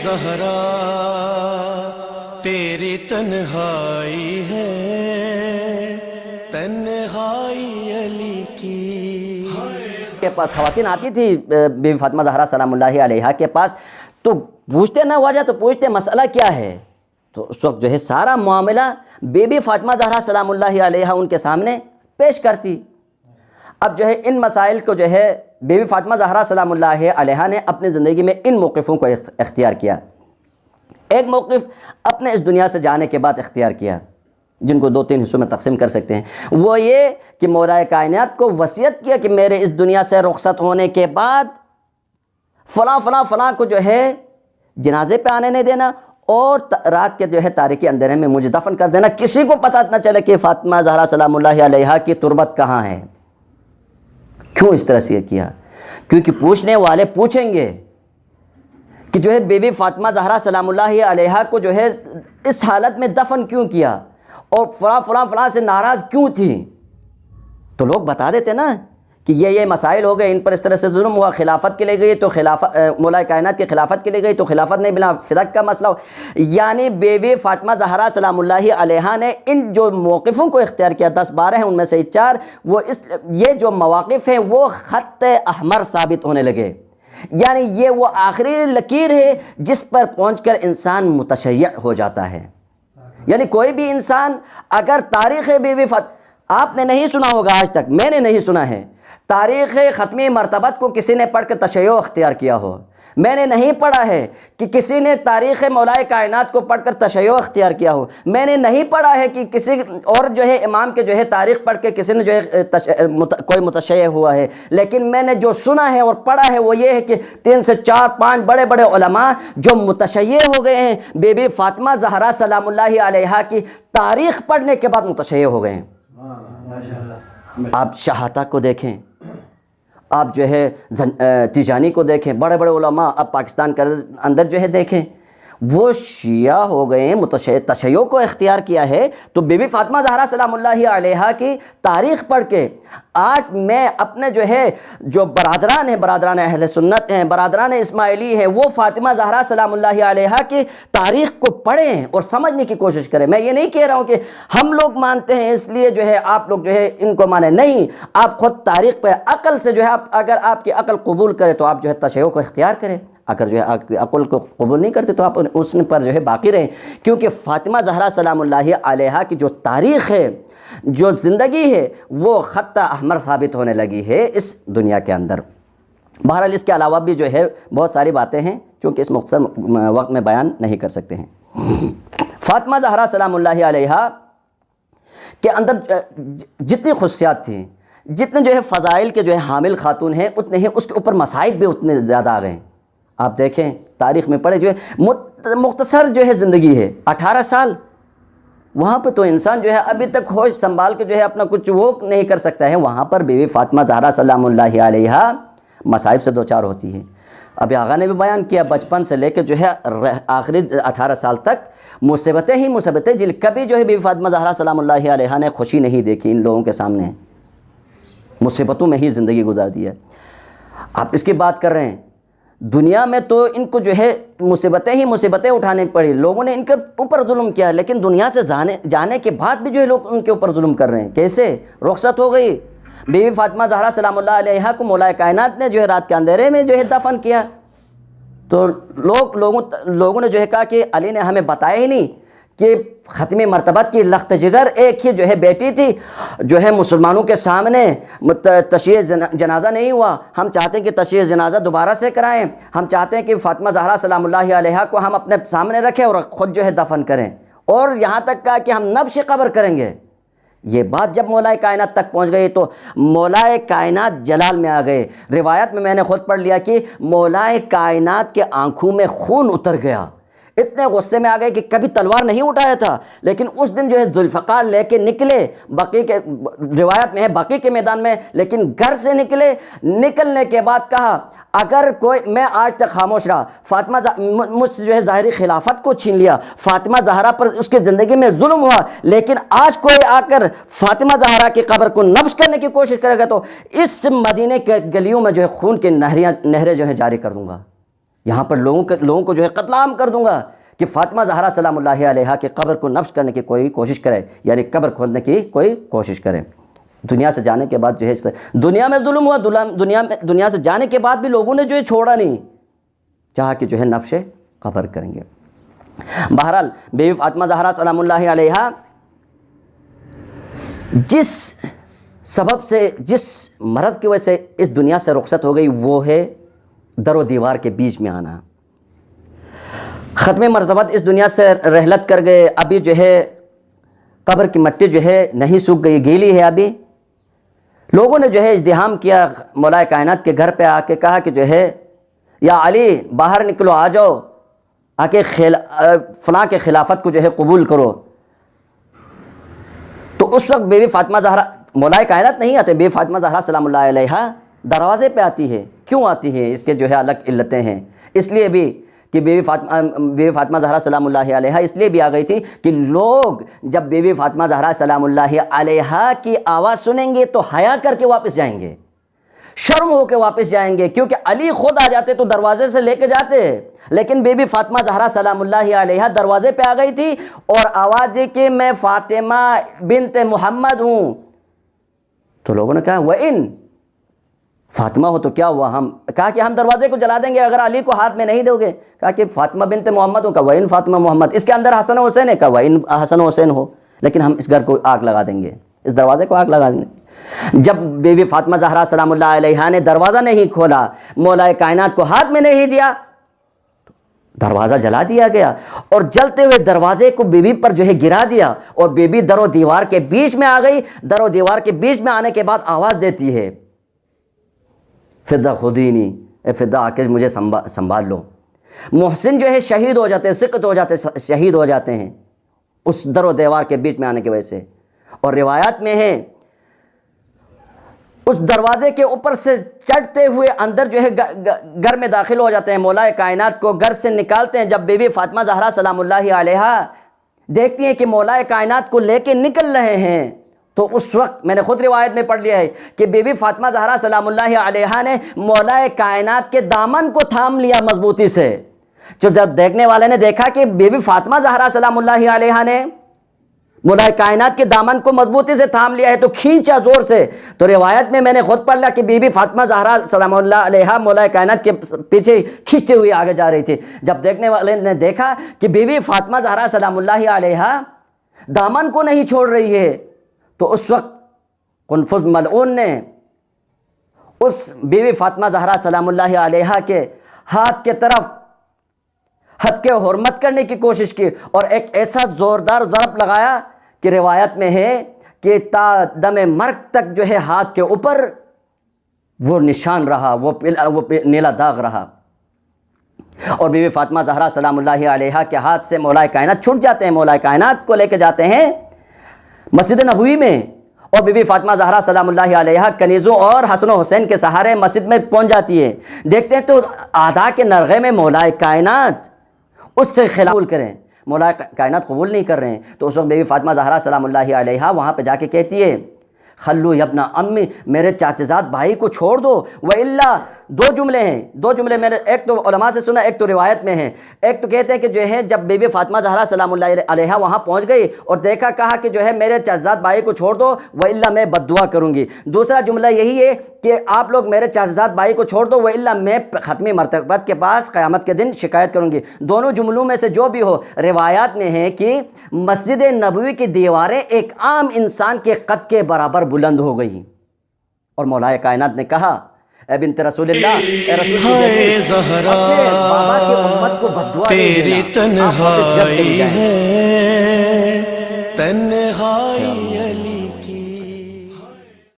زہرا تیری تنہائی ہے، تنہائی علی کی۔ کے پاس خواتین آتی تھی بی بی فاطمہ زہرا سلام اللہ علیہا کے پاس، تو پوچھتے نہ وجہ تو پوچھتے مسئلہ کیا ہے، تو اس وقت جو ہے سارا معاملہ بی بی فاطمہ زہرا سلام اللہ علیہا ان کے سامنے پیش کرتی۔ اب جو ہے ان مسائل کو جو ہے بی بی فاطمہ زہرا سلام اللہ علیہا نے اپنی زندگی میں ان موقفوں کو اختیار کیا۔ ایک موقف اپنے اس دنیا سے جانے کے بعد اختیار کیا، جن کو 2-3 حصوں میں تقسیم کر سکتے ہیں۔ وہ یہ کہ مولا کائنات کو وصیت کیا کہ میرے اس دنیا سے رخصت ہونے کے بعد فلاں فلاں فلاں کو جو ہے جنازے پہ آنے نہیں دینا، اور رات کے جو ہے تاریکی اندھیرے میں مجھے دفن کر دینا، کسی کو پتہ نہ چلے کہ فاطمہ زہرا سلام اللہ علیہا کی تربت کہاں ہے۔ کیوں اس طرح سے کیا؟ کیونکہ پوچھنے والے پوچھیں گے کہ جو ہے بی بی فاطمہ زہرا سلام اللہ علیہا کو جو ہے اس حالت میں دفن کیوں کیا، اور فلاں فلاں فلاں سے ناراض کیوں تھی، تو لوگ بتا دیتے نا کہ یہ مسائل ہو گئے، ان پر اس طرح سے ظلم ہوا، خلافت کے لیے گئی تو خلافت، مولا کائنات کی خلافت کے لیے گئی تو خلافت نہیں ملا، فدق کا مسئلہ ہو۔ یعنی بی بی فاطمہ زہرا سلام اللہ علیہا نے ان جو موقفوں کو اختیار کیا، 10-12 ہیں، ان میں سے 4 وہ یہ جو مواقف ہیں وہ خط احمر ثابت ہونے لگے، یعنی یہ وہ آخری لکیر ہے جس پر پہنچ کر انسان متشیع ہو جاتا ہے۔ یعنی کوئی بھی انسان اگر تاریخ بی بی آپ نے نہیں سنا ہوگا آج تک، میں نے نہیں سنا ہے تاریخ ختمی مرتبت کو کسی نے پڑھ کر تشیع اختیار کیا ہو، میں نے نہیں پڑھا ہے کہ کسی نے تاریخ مولا کائنات کو پڑھ کر تشیع اختیار کیا ہو، میں نے نہیں پڑھا ہے کہ کسی اور جو ہے امام کے جو ہے تاریخ پڑھ کے کسی نے جو ہے کوئی متشیع ہوا ہے، لیکن میں نے جو سنا ہے اور پڑھا ہے وہ یہ ہے کہ 3 سے 4-5 بڑے بڑے علماء جو متشیع ہو گئے ہیں بی بی فاطمہ زہرا سلام اللہ علیہا کی تاریخ پڑھنے کے بعد متشیع ہو گئے ہیں۔ آپ شہاتا کو دیکھیں، آپ جو ہے تیجانی کو دیکھیں، بڑے بڑے علماء اب پاکستان کے اندر جو ہے دیکھیں، وہ شیعہ ہو گئے ہیں، تشیع کو اختیار کیا ہے۔ تو بی بی فاطمہ زہرا سلام اللہ علیہا کی تاریخ پڑھ کے آج میں اپنے جو ہے جو برادران ہیں، برادران اہل سنت ہیں، برادران اسماعیلی ہیں، وہ فاطمہ زہرا سلام اللہ علیہا کی تاریخ کو پڑھیں اور سمجھنے کی کوشش کریں۔ میں یہ نہیں کہہ رہا ہوں کہ ہم لوگ مانتے ہیں اس لیے جو ہے آپ لوگ جو ہے ان کو مانیں، نہیں، آپ خود تاریخ پہ عقل سے جو ہے اگر آپ کی عقل قبول کرے تو آپ جو ہے تشیع کو اختیار کریں، اگر جو ہے آپ کی عقل کو قبول نہیں کرتے تو آپ اس پر جو ہے باقی رہیں، کیونکہ فاطمہ زہرا سلام اللہ علیہا کی جو تاریخ ہے، جو زندگی ہے، وہ خط احمر ثابت ہونے لگی ہے اس دنیا کے اندر۔ بہرحال اس کے علاوہ بھی جو ہے بہت ساری باتیں ہیں چونکہ اس مختصر وقت میں بیان نہیں کر سکتے ہیں۔ فاطمہ زہرا سلام اللہ علیہا کے اندر جتنی خصوصیات تھیں، جتنے جو ہے فضائل کے جو ہے حامل خاتون ہیں، اتنے ہی اس کے اوپر مصائب بھی اتنے زیادہ آ گئے ہیں۔ آپ دیکھیں تاریخ میں پڑھے جو ہے مختصر جو ہے زندگی ہے، 18 سال، وہاں پہ تو انسان جو ہے ابھی تک ہوش سنبھال کے جو ہے اپنا کچھ وہ نہیں کر سکتا ہے، وہاں پر بی بی فاطمہ زہرا سلام اللہ علیہا مصائب سے دوچار ہوتی ہے۔ ابھی آغا نے بھی بیان کیا، بچپن سے لے کے جو ہے آخری 18 سال تک مصیبتیں ہی مصیبتیں، کبھی جو ہے بی بی فاطمہ زہرا سلام اللہ علیہا نے خوشی نہیں دیکھی، ان لوگوں کے سامنے مصیبتوں میں ہی زندگی گزار دی ہے۔ آپ اس کی بات کر رہے ہیں، دنیا میں تو ان کو جو ہے مصیبتیں ہی مصیبتیں اٹھانے پڑی، لوگوں نے ان کے اوپر ظلم کیا، لیکن دنیا سے جانے کے بعد بھی جو ہے لوگ ان کے اوپر ظلم کر رہے ہیں۔ کیسے؟ رخصت ہو گئی بی بی فاطمہ زہرا سلام اللہ علیہا کو مولا کائنات نے جو ہے رات کے اندھیرے میں جو ہے دفن کیا، تو لوگوں نے جو ہے کہا کہ علی نے ہمیں بتایا ہی نہیں کہ ختمی مرتبت کی لخت جگر ایک ہی جو ہے بیٹی تھی، جو ہے مسلمانوں کے سامنے تشییع جنازہ نہیں ہوا، ہم چاہتے ہیں کہ تشییع جنازہ دوبارہ سے کرائیں، ہم چاہتے ہیں کہ فاطمہ زہرا سلام اللہ علیہا کو ہم اپنے سامنے رکھیں اور خود جو ہے دفن کریں، اور یہاں تک کہا کہ ہم نبش قبر کریں گے۔ یہ بات جب مولا کائنات تک پہنچ گئی تو مولا کائنات جلال میں آ گئے۔ روایت میں نے خود پڑھ لیا کہ مولا کائنات کے آنکھوں میں خون اتر گیا، اتنے غصے میں آ گئے کہ کبھی تلوار نہیں اٹھایا تھا، لیکن اس دن جو ہے ذوالفقار لے کے نکلے، بقیع کے روایت میں ہے بقیع کے میدان میں، لیکن گھر سے نکلنے کے بعد کہا اگر کوئی، میں آج تک خاموش رہا، فاطمہ مجھ سے جو ہے ظاہری خلافت کو چھین لیا، فاطمہ زہرا پر اس کی زندگی میں ظلم ہوا، لیکن آج کوئی آ کر فاطمہ زہرا کی قبر کو نبش کرنے کی کوشش کرے گا تو اس مدینے کے گلیوں میں جو ہے خون کی نہریں جو ہے جاری کر دوں گا۔ یہاں پر لوگوں کو جو ہے قتل عام کر دوں گا کہ فاطمہ زہرا سلام اللہ علیہا کے قبر کو نفش کرنے کی کوئی کوشش کرے، یعنی قبر کھودنے کی کوئی کوشش کرے۔ دنیا سے جانے کے بعد جو ہے دنیا میں ظلم ہوا، دنیا سے جانے کے بعد بھی لوگوں نے جو ہے چھوڑا نہیں، چاہا کہ جو ہے نفش قبر کریں گے۔ بہرحال بیوی فاطمہ زہرا سلام اللہ علیہا جس سبب سے، جس مرض کی وجہ سے اس دنیا سے رخصت ہو گئی، وہ ہے در و دیوار کے بیچ میں آنا۔ ختم مرتبت اس دنیا سے رحلت کر گئے، ابھی جو ہے قبر کی مٹی جو ہے نہیں سوکھ گئی، گیلی ہے ابھی۔ لوگوں نے جو ہے ازدحام کیا، مولا کائنات کے گھر پہ آ کے کہا کہ جو ہے یا علی باہر نکلو، آ جاؤ، آ کے فلاں کے خلافت کو جو ہے قبول کرو۔ تو اس وقت بیوی فاطمہ زہرا، مولا کائنات نہیں آتے، بیوی فاطمہ زہرا سلام اللہ علیہا دروازے پہ آتی ہے۔ کیوں آتی ہے؟ اس کے جو ہے الگ علتیں ہیں۔ اس لیے بھی کہ بیوی فاطمہ زہرا سلام اللہ علیہا اس لیے بھی آ گئی تھی کہ لوگ جب بیوی فاطمہ زہرا سلام اللہ علیہا کی آواز سنیں گے تو حیا کر کے واپس جائیں گے، شرم ہو کے واپس جائیں گے، کیونکہ علی خود آ جاتے تو دروازے سے لے کے جاتے، لیکن بیوی فاطمہ زہرا سلام اللہ علیہا دروازے پہ آ گئی تھی اور آواز دی کہ میں فاطمہ بنت محمد ہوں۔ تو لوگوں نے کہا وَإِن فاطمہ ہو تو کیا ہوا، کہا کہ ہم دروازے کو جلا دیں گے اگر علی کو ہاتھ میں نہیں دو گے۔ کہا کہ فاطمہ بنت محمد ہو، کہا وَإِن فاطمہ محمد، اس کے اندر حسن و حسین ہے، کہا وَإِن حسن و حسین ہو، لیکن ہم اس گھر کو آگ لگا دیں گے، اس دروازے کو آگ لگا دیں گے۔ جب بیوی فاطمہ زہرا سلام اللہ علیہا نے دروازہ نہیں کھولا، مولا کائنات کو ہاتھ میں نہیں دیا، دروازہ جلا دیا گیا، اور جلتے ہوئے دروازے کو بیوی پر جو ہے گرا دیا، اور بیوی در و دیوار کے بیچ میں آ گئی۔ در و دیوار کے بیچ میں آنے کے بعد آواز دیتی ہے فدا خودینی، اے فدا آ کے مجھے سنبھال لو۔ محسن جو ہے شہید ہو جاتے ہیں، سقط ہو جاتے ہیں، شہید ہو جاتے ہیں اس در و دیوار کے بیچ میں آنے کی وجہ سے۔ اور روایات میں ہے اس دروازے کے اوپر سے چڑھتے ہوئے اندر جو ہے گھر میں داخل ہو جاتے ہیں، مولا کائنات کو گھر سے نکالتے ہیں۔ جب بیوی فاطمہ زہرا سلام اللہ علیہا دیکھتی ہیں کہ مولا کائنات کو لے کے نکل رہے ہیں، تو اس وقت میں نے خود روایت میں پڑھ لیا ہے کہ بیوی فاطمہ زہرا سلام اللہ علیہا نے مولا کائنات کے دامن کو تھام لیا مضبوطی سے۔ جو جب دیکھنے والے نے دیکھا کہ بیوی فاطمہ زہرا سلام اللہ علیہا نے مولا کائنات کے دامن کو مضبوطی سے تھام لیا ہے تو کھینچا زور سے، تو روایت میں نے خود پڑھ لیا کہ بی بی فاطمہ زہرا سلام اللہ علیہا مولا کائنات کے پیچھے کھینچتے ہوئے آگے جا رہی تھی۔ جب دیکھنے والے نے دیکھا کہ بی بی فاطمہ زہرا سلام اللہ علیہا دامن کو نہیں چھوڑ رہی ہے، تو اس وقت قنفذ ملعون نے اس بی بی فاطمہ زہرا سلام اللہ علیہا کے ہاتھ کے طرف حد کے حرمت کرنے کی کوشش کی، اور ایک ایسا زوردار ضرب لگایا کہ روایت میں ہے کہ تا دم مرگ تک جو ہے ہاتھ کے اوپر وہ نشان رہا، وہ نیلا داغ رہا۔ اور بی بی فاطمہ زہرا سلام اللہ علیہا کے ہاتھ سے مولا کائنات چھوٹ جاتے ہیں، مولا کائنات کو لے کے جاتے ہیں مسجد نبوی میں، اور بی بی فاطمہ زہرا سلام اللہ علیہا کنیزوں اور حسن و حسین کے سہارے مسجد میں پہنچ جاتی ہے۔ دیکھتے ہیں تو آدھا کے نرغے میں مولا کائنات اس سے خلاف قبول کریں، مولا کائنات قبول نہیں کر رہے ہیں۔ تو اس وقت بی بی فاطمہ زہرا سلام اللہ علیہا وہاں پہ جا کے کہتی ہے خلو یبن امی، میرے چاچا زاد بھائی کو چھوڑ دو، وَإِلَّا دو جملے ہیں، دو جملے میں نے ایک تو علماء سے سنا، ایک تو روایت میں ہے۔ ایک تو کہتے ہیں کہ جو ہے جب بی بی فاطمہ زہرا سلام اللہ علیہا وہاں پہنچ گئی اور دیکھا، کہا کہ جو ہے میرے چاچا زاد بھائی کو چھوڑ دو، وَإِلَّا میں بد دعا کروں گی۔ دوسرا جملہ یہی ہے کہ آپ لوگ میرے چاچا زاد بھائی کو چھوڑ دو، وَإِلَّا میں ختمی مرتبت کے پاس قیامت کے دن شکایت کروں گی۔ دونوں جملوں میں سے جو بھی ہو، روایات میں ہے کہ مسجد نبوی کی دیواریں ایک عام انسان کے قد کے برابر بلند ہو گئی، اور مولا کائنات نے کہا اے بنت رسول اللہ، اے رسول ہائے زہرا اپنے بابا کی امت کو بد دعا تیری نہیں دینا، آپ واپس گھر چلی تنہائی جائیں۔ ہے، تنہائی